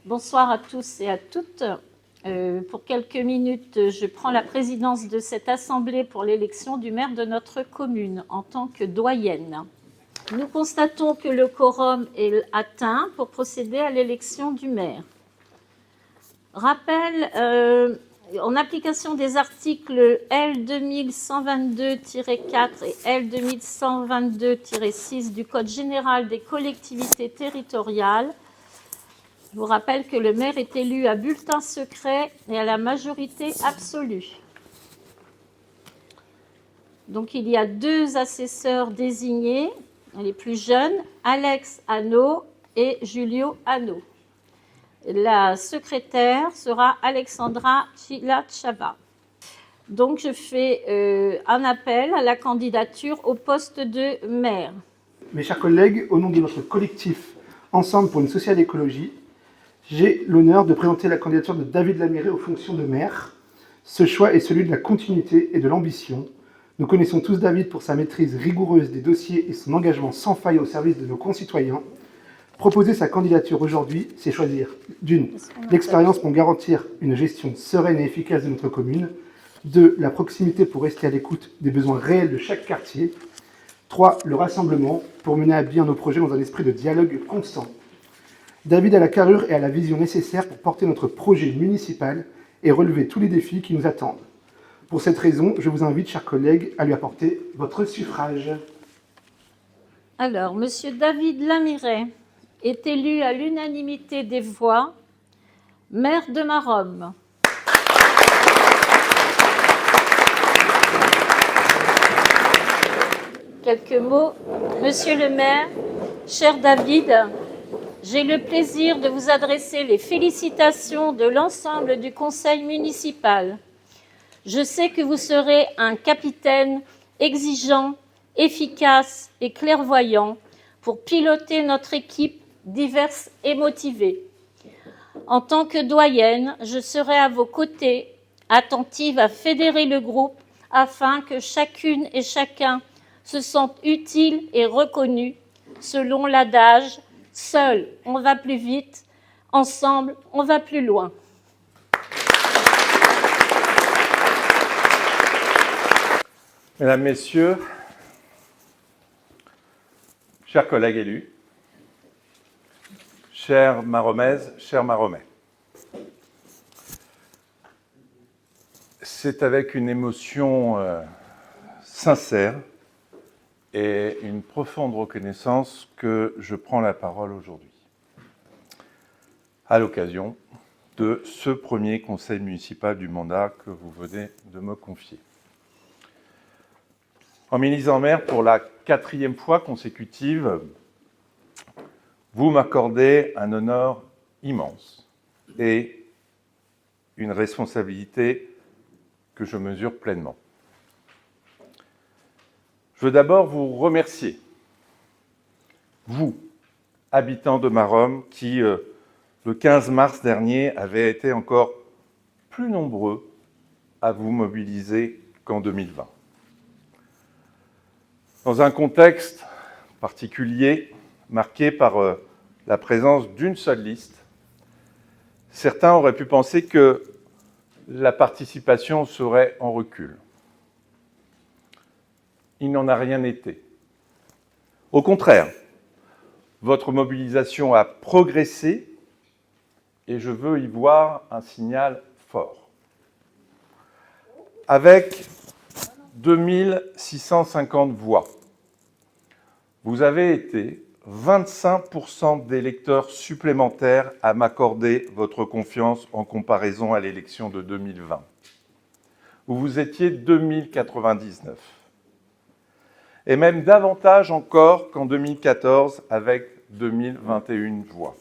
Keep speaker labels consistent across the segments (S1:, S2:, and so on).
S1: Bonsoir à tous et à toutes. Pour quelques minutes, je prends la présidence de cette assemblée pour l'élection du maire de notre commune en tant que doyenne. Nous constatons que le quorum est atteint pour procéder à l'élection du maire. Rappel, en application des articles L 2122-4 et L 2122-6 du Code général des collectivités territoriales, je vous rappelle que le maire est élu à bulletin secret et à la majorité absolue. Donc, il y a 2 assesseurs désignés, les plus jeunes, Alex Hano et Julio Hano. La secrétaire sera Alexandra Chilachava. Donc, je fais un appel à la candidature au poste de maire.
S2: Mes chers collègues, au nom de notre collectif Ensemble pour une sociale écologie, j'ai l'honneur de présenter la candidature de David Lamiré aux fonctions de maire. Ce choix est celui de la continuité et de l'ambition. Nous connaissons tous David pour sa maîtrise rigoureuse des dossiers et son engagement sans faille au service de nos concitoyens. Proposer sa candidature aujourd'hui, c'est choisir d'une, l'expérience pour garantir une gestion sereine et efficace de notre commune, 2, la proximité pour rester à l'écoute des besoins réels de chaque quartier, 3, le rassemblement pour mener à bien nos projets dans un esprit de dialogue constant. David a la carrure et a la vision nécessaire pour porter notre projet municipal et relever tous les défis qui nous attendent. Pour cette raison, je vous invite, chers collègues, à lui apporter votre suffrage.
S1: Alors, Monsieur David Lamiré est élu à l'unanimité des voix maire de Maromme. Quelques mots. Monsieur le maire, cher David, j'ai le plaisir de vous adresser les félicitations de l'ensemble du conseil municipal. Je sais que vous serez un capitaine exigeant, efficace et clairvoyant pour piloter notre équipe diverse et motivée. En tant que doyenne, je serai à vos côtés, attentive à fédérer le groupe afin que chacune et chacun se sente utile et reconnu selon l'adage « Seul, on va plus vite, ensemble, on va plus loin ».
S3: Mesdames, Messieurs, chers collègues élus, chères Maromaises, chers Maromais, c'est avec une émotion sincère et une profonde reconnaissance que je prends la parole aujourd'hui, à l'occasion de ce premier conseil municipal du mandat que vous venez de me confier. En m'élisant maire pour la 4e fois consécutive, vous m'accordez un honneur immense et une responsabilité que je mesure pleinement. Je veux d'abord vous remercier, vous, habitants de Maromme, qui, le 15 mars dernier, avez été encore plus nombreux à vous mobiliser qu'en 2020. Dans un contexte particulier, marqué par la présence d'une seule liste, certains auraient pu penser que la participation serait en recul. Il n'en a rien été. Au contraire, votre mobilisation a progressé et je veux y voir un signal fort. Avec 2650 voix, vous avez été 25% d'électeurs supplémentaires à m'accorder votre confiance en comparaison à l'élection de 2020, où vous étiez 2099. Et même davantage encore qu'en 2014 avec 2021 voix.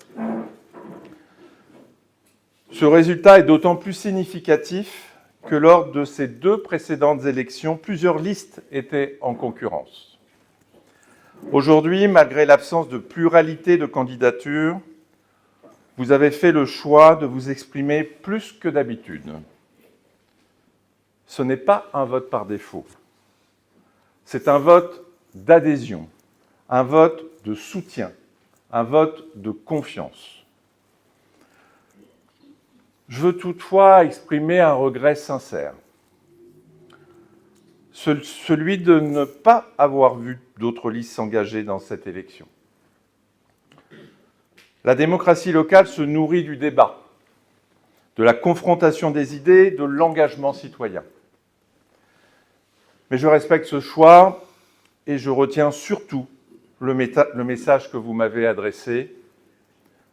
S3: Ce résultat est d'autant plus significatif que lors de ces 2 précédentes élections, plusieurs listes étaient en concurrence. Aujourd'hui, malgré l'absence de pluralité de candidatures, vous avez fait le choix de vous exprimer plus que d'habitude. Ce n'est pas un vote par défaut. C'est un vote d'adhésion, un vote de soutien, un vote de confiance. Je veux toutefois exprimer un regret sincère, celui de ne pas avoir vu d'autres listes s'engager dans cette élection. La démocratie locale se nourrit du débat, de la confrontation des idées, de l'engagement citoyen. Mais je respecte ce choix et je retiens surtout le message que vous m'avez adressé,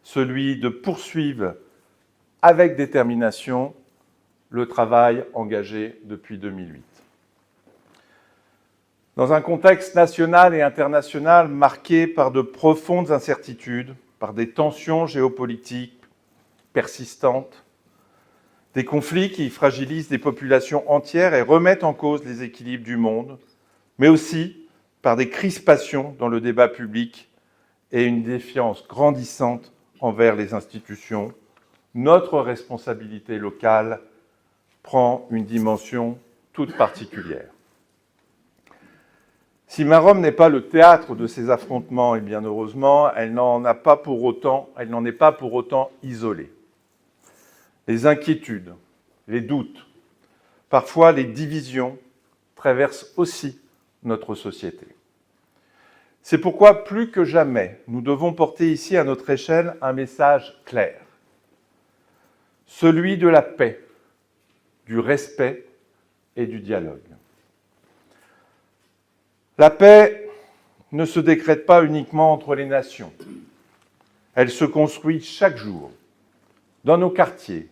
S3: celui de poursuivre avec détermination le travail engagé depuis 2008. Dans un contexte national et international marqué par de profondes incertitudes, par des tensions géopolitiques persistantes, des conflits qui fragilisent des populations entières et remettent en cause les équilibres du monde, mais aussi par des crispations dans le débat public et une défiance grandissante envers les institutions, notre responsabilité locale prend une dimension toute particulière. Si Maromme n'est pas le théâtre de ces affrontements, et bien heureusement, elle n'en est pas pour autant isolée. Les inquiétudes, les doutes, parfois les divisions traversent aussi notre société. C'est pourquoi, plus que jamais, nous devons porter ici à notre échelle un message clair. Celui de la paix, du respect et du dialogue. La paix ne se décrète pas uniquement entre les nations. Elle se construit chaque jour, dans nos quartiers,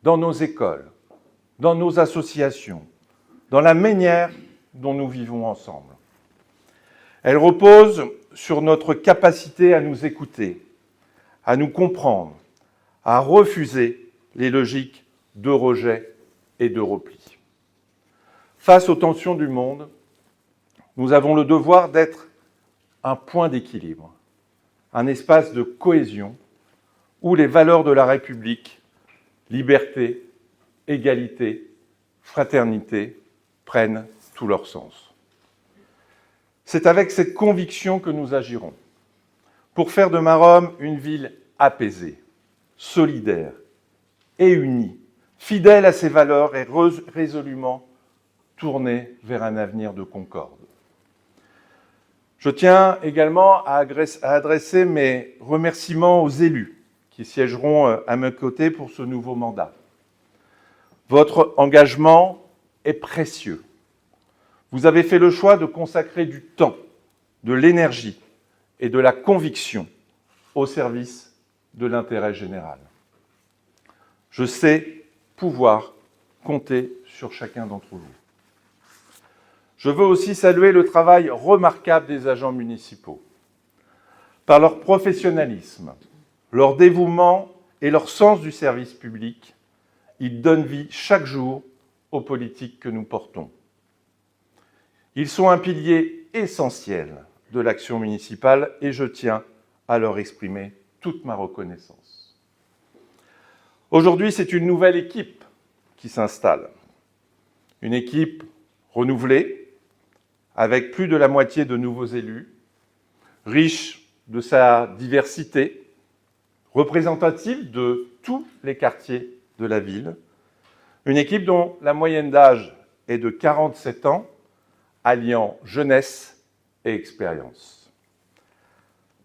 S3: dans nos écoles, dans nos associations, dans la manière dont nous vivons ensemble. Elle repose sur notre capacité à nous écouter, à nous comprendre, à refuser les logiques de rejet et de repli. Face aux tensions du monde, nous avons le devoir d'être un point d'équilibre, un espace de cohésion où les valeurs de la République, liberté, égalité, fraternité, prennent tout leur sens. C'est avec cette conviction que nous agirons, pour faire de Maromme une ville apaisée, solidaire et unie, fidèle à ses valeurs et résolument tournée vers un avenir de concorde. Je tiens également à adresser mes remerciements aux élus qui siégeront à mes côtés pour ce nouveau mandat. Votre engagement est précieux. Vous avez fait le choix de consacrer du temps, de l'énergie et de la conviction au service de l'intérêt général. Je sais pouvoir compter sur chacun d'entre vous. Je veux aussi saluer le travail remarquable des agents municipaux. Par leur professionnalisme, leur dévouement et leur sens du service public, ils donnent vie chaque jour aux politiques que nous portons. Ils sont un pilier essentiel de l'action municipale et je tiens à leur exprimer toute ma reconnaissance. Aujourd'hui, c'est une nouvelle équipe qui s'installe. Une équipe renouvelée, avec plus de la moitié de nouveaux élus, riche de sa diversité, représentative de tous les quartiers de la ville. Une équipe dont la moyenne d'âge est de 47 ans, alliant jeunesse et expérience.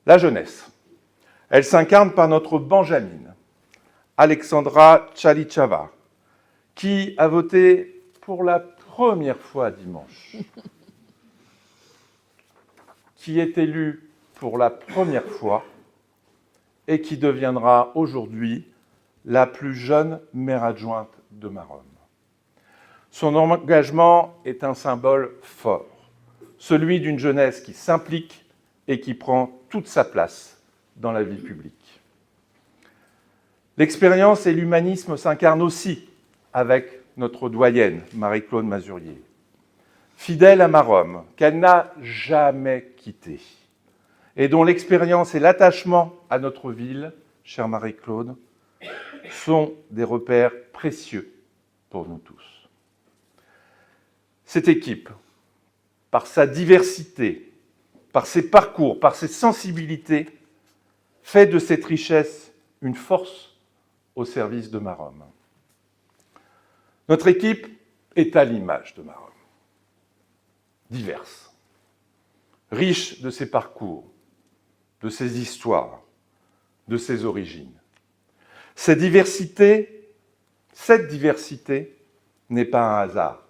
S3: La jeunesse, elle s'incarne par notre Benjamine, Alexandra Tchalichava, qui a voté pour la première fois dimanche, qui est élue pour la première fois et qui deviendra aujourd'hui la plus jeune maire adjointe de Maromme. Son engagement est un symbole fort, celui d'une jeunesse qui s'implique et qui prend toute sa place dans la vie publique. L'expérience et l'humanisme s'incarnent aussi avec notre doyenne, Marie-Claude Mazurier, fidèle à Maromme, qu'elle n'a jamais quittée, et dont l'expérience et l'attachement à notre ville, chère Marie-Claude, sont des repères précieux pour nous tous. Cette équipe, par sa diversité, par ses parcours, par ses sensibilités, fait de cette richesse une force au service de Maromme. Notre équipe est à l'image de Maromme. Diverse, riche de ses parcours, de ses histoires, de ses origines. Cette diversité n'est pas un hasard,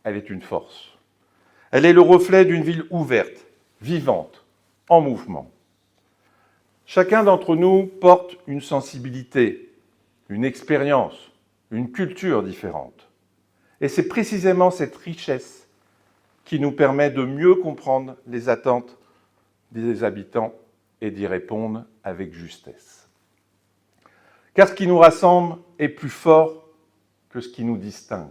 S3: elle est une force. Elle est le reflet d'une ville ouverte, vivante, en mouvement. Chacun d'entre nous porte une sensibilité, une expérience, une culture différente. Et c'est précisément cette richesse qui nous permet de mieux comprendre les attentes des habitants et d'y répondre avec justesse. Car ce qui nous rassemble est plus fort que ce qui nous distingue.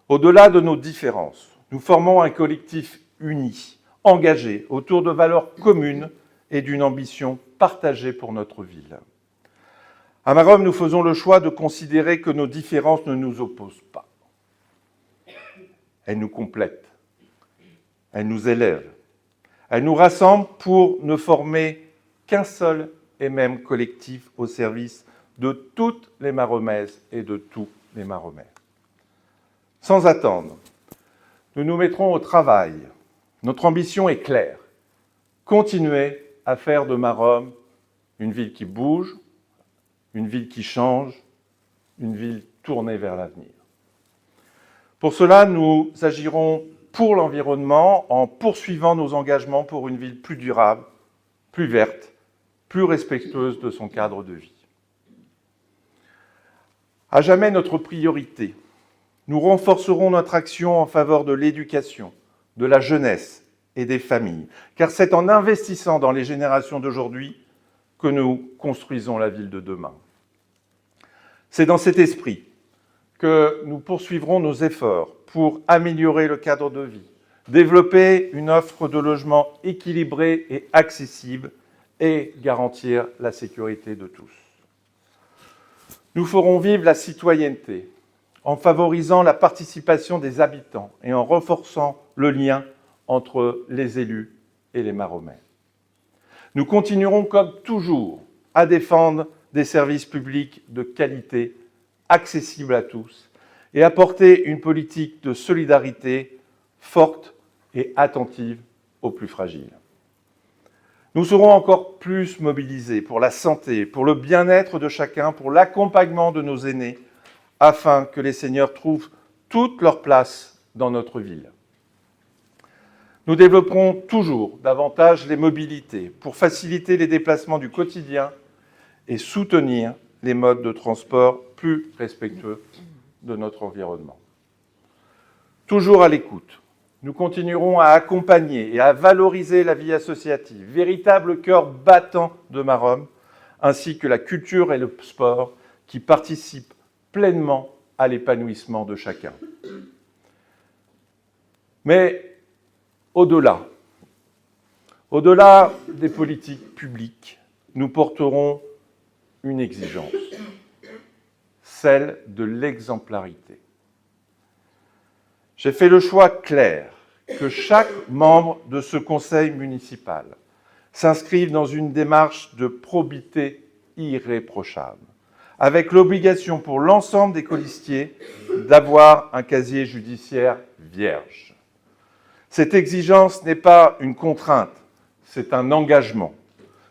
S3: Au-delà de nos différences, nous formons un collectif uni, engagé autour de valeurs communes et d'une ambition partagée pour notre ville. À Maromme, nous faisons le choix de considérer que nos différences ne nous opposent pas. Elles nous complètent, elles nous élèvent, elles nous rassemblent pour ne former qu'un seul et même collectif au service de toutes les Maromaises et de tous les Maromais. Sans attendre, nous nous mettrons au travail. Notre ambition est claire. Continuer à faire de Maromme une ville qui bouge, une ville qui change, une ville tournée vers l'avenir. Pour cela, nous agirons pour l'environnement en poursuivant nos engagements pour une ville plus durable, plus verte, plus respectueuse de son cadre de vie. À jamais notre priorité, nous renforcerons notre action en faveur de l'éducation, de la jeunesse et des familles, car c'est en investissant dans les générations d'aujourd'hui que nous construisons la ville de demain. C'est dans cet esprit que nous poursuivrons nos efforts pour améliorer le cadre de vie, développer une offre de logement équilibrée et accessible et garantir la sécurité de tous. Nous ferons vivre la citoyenneté en favorisant la participation des habitants et en renforçant le lien entre les élus et les Maromais. Nous continuerons comme toujours à défendre des services publics de qualité, accessibles à tous, et à porter une politique de solidarité forte et attentive aux plus fragiles. Nous serons encore plus mobilisés pour la santé, pour le bien-être de chacun, pour l'accompagnement de nos aînés, afin que les seniors trouvent toute leur place dans notre ville. Nous développerons toujours davantage les mobilités pour faciliter les déplacements du quotidien et soutenir les modes de transport plus respectueux de notre environnement. Toujours à l'écoute, nous continuerons à accompagner et à valoriser la vie associative, véritable cœur battant de Maromme, ainsi que la culture et le sport qui participent pleinement à l'épanouissement de chacun. Mais au-delà des politiques publiques, nous porterons une exigence, celle de l'exemplarité. J'ai fait le choix clair que chaque membre de ce conseil municipal s'inscrive dans une démarche de probité irréprochable, avec l'obligation pour l'ensemble des colistiers d'avoir un casier judiciaire vierge. Cette exigence n'est pas une contrainte, c'est un engagement,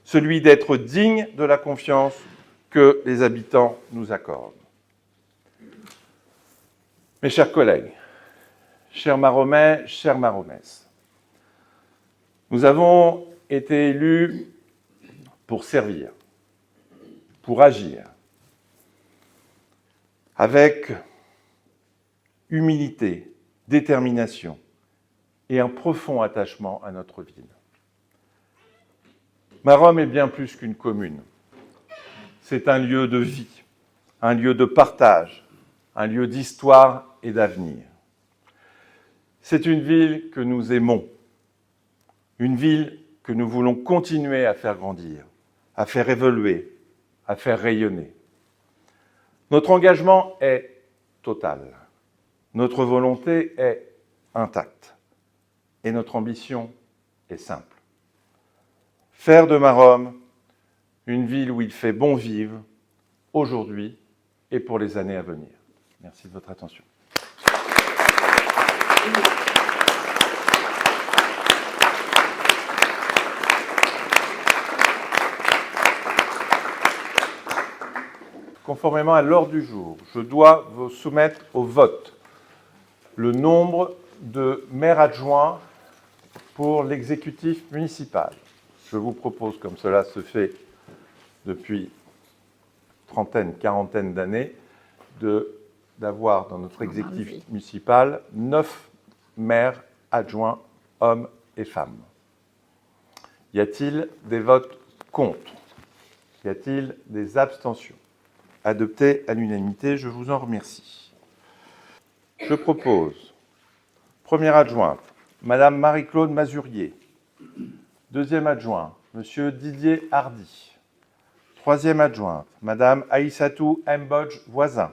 S3: celui d'être digne de la confiance que les habitants nous accordent. Mes chers collègues, chers Maromais, chères Maromaises, nous avons été élus pour servir, pour agir, avec humilité, détermination et un profond attachement à notre ville. Maromme est bien plus qu'une commune. C'est un lieu de vie, un lieu de partage, un lieu d'histoire et d'avenir. C'est une ville que nous aimons, une ville que nous voulons continuer à faire grandir, à faire évoluer, à faire rayonner. Notre engagement est total, notre volonté est intacte et notre ambition est simple. Faire de Maromme une ville où il fait bon vivre, aujourd'hui et pour les années à venir. Merci de votre attention. Conformément à l'ordre du jour, je dois vous soumettre au vote le nombre de maires adjoints pour l'exécutif municipal. Je vous propose, comme cela se fait depuis trentaine, quarantaine d'années, d'avoir dans notre exécutif municipal 9 maires adjoints, hommes et femmes. Y a-t-il des votes contre? Y a-t-il des abstentions? Adopté à l'unanimité, je vous en remercie. Je propose, première adjointe, Madame Marie-Claude Mazurier. Deuxième adjoint, Monsieur Didier Hardy. Troisième adjointe, Madame Aïssatou Mbodj Voisin.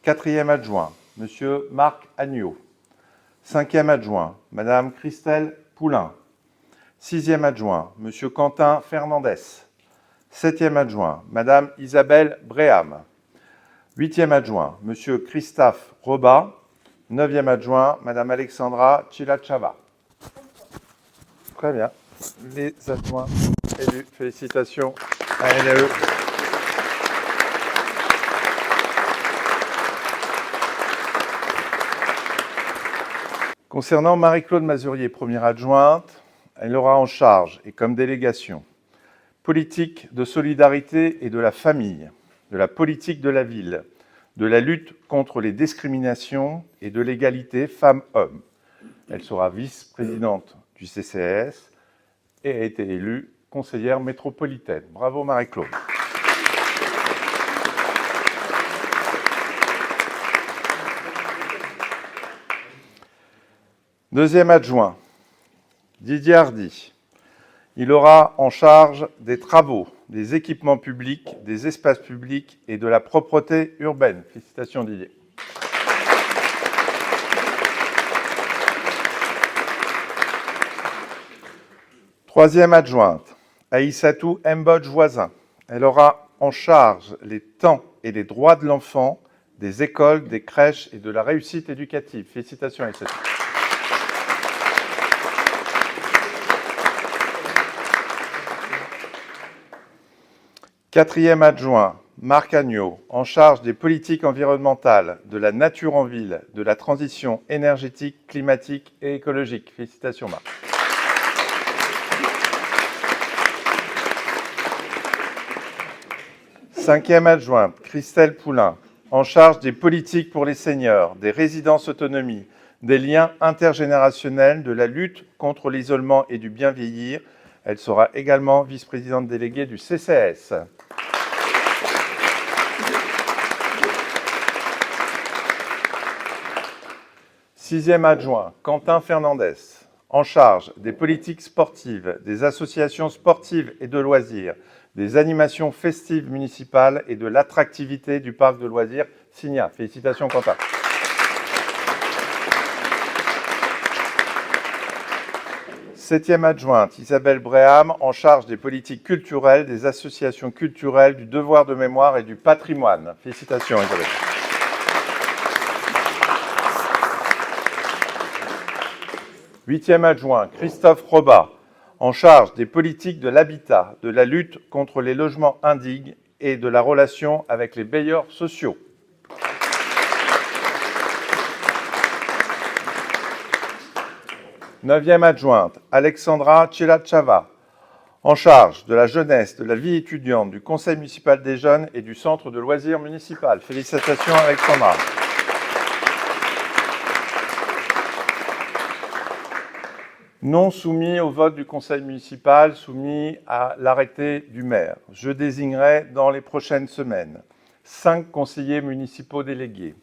S3: Quatrième adjoint, Monsieur Marc Agneau. Cinquième adjoint, Madame Christelle Poulain. Sixième adjoint, Monsieur Quentin Fernandez. Septième adjoint, Madame Isabelle Bréham. Huitième adjoint, Monsieur Christophe Robat. Neuvième adjoint, Madame Alexandra Chilachava. Très bien. Les adjoints élus, félicitations à LAE. Concernant Marie-Claude Mazurier, première adjointe, elle aura en charge, et comme délégation, politique de solidarité et de la famille, de la politique de la ville, de la lutte contre les discriminations et de l'égalité femmes-hommes. Elle sera vice-présidente du CCAS et a été élue conseillère métropolitaine. Bravo Marie-Claude. Deuxième adjoint, Didier Hardy. Il aura en charge des travaux, des équipements publics, des espaces publics et de la propreté urbaine. Félicitations Didier. Troisième adjointe, Aïssatou Mbodj Voisin. Elle aura en charge les temps et les droits de l'enfant, des écoles, des crèches et de la réussite éducative. Félicitations Aïssatou. Quatrième adjoint, Marc Agneau, en charge des politiques environnementales, de la nature en ville, de la transition énergétique, climatique et écologique. Félicitations Marc. Cinquième adjointe, Christelle Poulain, en charge des politiques pour les seniors, des résidences autonomie, des liens intergénérationnels, de la lutte contre l'isolement et du bien vieillir. Elle sera également vice-présidente déléguée du CCAS. Sixième adjoint, Quentin Fernandez, en charge des politiques sportives, des associations sportives et de loisirs, des animations festives municipales et de l'attractivité du parc de loisirs Signa. Félicitations Quentin. Septième adjointe, Isabelle Bréham, en charge des politiques culturelles, des associations culturelles, du devoir de mémoire et du patrimoine. Félicitations Isabelle. Huitième adjoint, Christophe Robat, en charge des politiques de l'habitat, de la lutte contre les logements indignes et de la relation avec les bailleurs sociaux. Neuvième adjointe, Alexandra Chilachava, en charge de la jeunesse, de la vie étudiante, du conseil municipal des jeunes et du centre de loisirs municipal. Félicitations Alexandra. Non soumis au vote du conseil municipal, soumis à l'arrêté du maire. Je désignerai dans les prochaines semaines 5 conseillers municipaux délégués.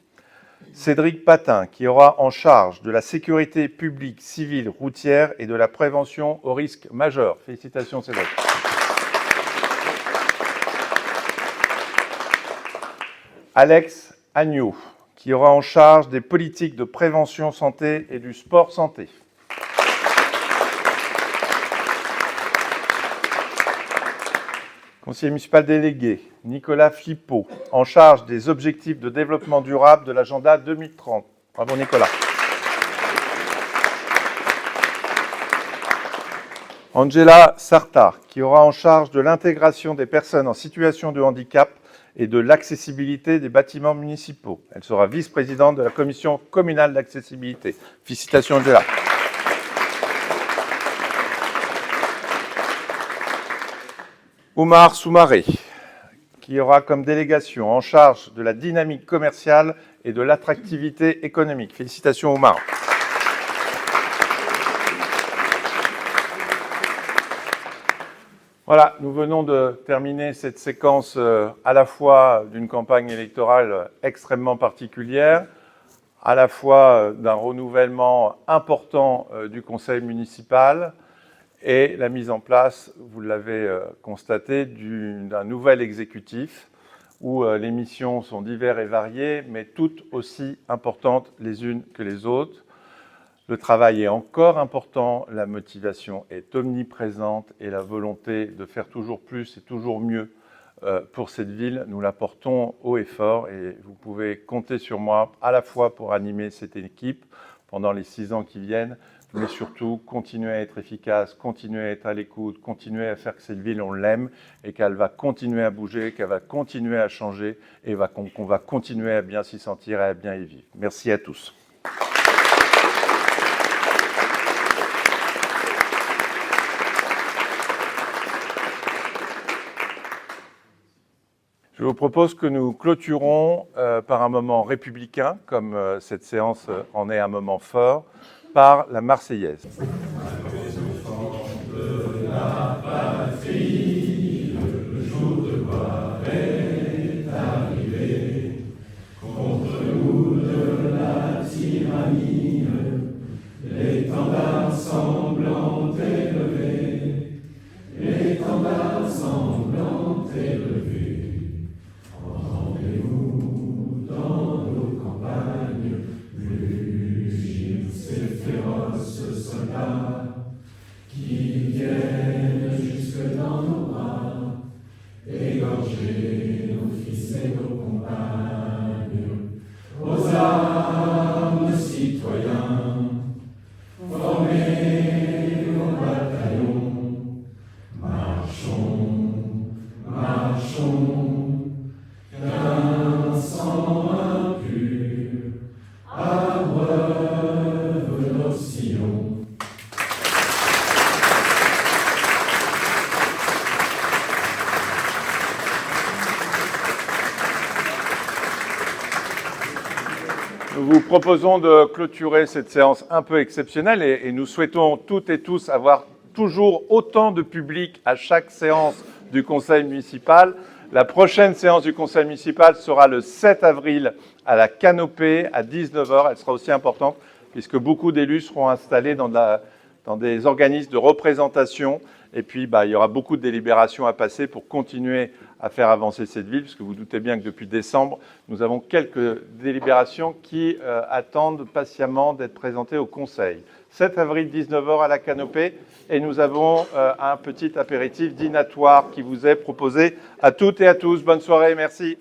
S3: Cédric Patin, qui aura en charge de la sécurité publique, civile, routière et de la prévention aux risques majeurs. Félicitations Cédric. Alex Agneau, qui aura en charge des politiques de prévention santé et du sport santé. Conseiller municipal délégué, Nicolas Flippot, en charge des objectifs de développement durable de l'agenda 2030. Bravo Nicolas. Angela Sartar, qui aura en charge de l'intégration des personnes en situation de handicap et de l'accessibilité des bâtiments municipaux. Elle sera vice-présidente de la commission communale d'accessibilité. Félicitations Angela. Oumar Soumaré, qui aura comme délégation en charge de la dynamique commerciale et de l'attractivité économique. Félicitations Oumar. Voilà, nous venons de terminer cette séquence à la fois d'une campagne électorale extrêmement particulière, à la fois d'un renouvellement important du conseil municipal et la mise en place, vous l'avez constaté, d'un nouvel exécutif où les missions sont diverses et variées, mais toutes aussi importantes les unes que les autres. Le travail est encore important, la motivation est omniprésente et la volonté de faire toujours plus et toujours mieux pour cette ville, nous la portons haut et fort et vous pouvez compter sur moi à la fois pour animer cette équipe pendant les 6 ans qui viennent, mais surtout continuer à être efficace, continuer à être à l'écoute, continuer à faire que cette ville, on l'aime et qu'elle va continuer à bouger, qu'elle va continuer à changer et qu'on va continuer à bien s'y sentir et à bien y vivre. Merci à tous. Je vous propose que nous clôturons par un moment républicain, comme cette séance en est un moment fort, par la Marseillaise. La patrie, le jour de gloire est arrivé, contre nous de la tyrannie, l'étendard sanglant élevé, l'étendard sanglant élevé. Entendez-nous dans nos campagnes, mugir ces féroces soldats qui viennent jusque dans nos bras, égorger nos fils et nos compagnes. Aux armes, citoyens, formez vos bataillons, marchons, marchons. Qu'un sang impur abreuve nos sillons. Nous vous proposons de clôturer cette séance un peu exceptionnelle et nous souhaitons toutes et tous avoir toujours autant de public à chaque séance du conseil municipal. La prochaine séance du conseil municipal sera le 7 avril à la Canopée à 19h. Elle sera aussi importante puisque beaucoup d'élus seront installés dans des organismes de représentation. Et puis, il y aura beaucoup de délibérations à passer pour continuer à faire avancer cette ville, puisque vous doutez bien que depuis décembre, nous avons quelques délibérations qui attendent patiemment d'être présentées au conseil. 7 avril, 19h à la Canopée, et nous avons un petit apéritif dînatoire qui vous est proposé à toutes et à tous. Bonne soirée, merci.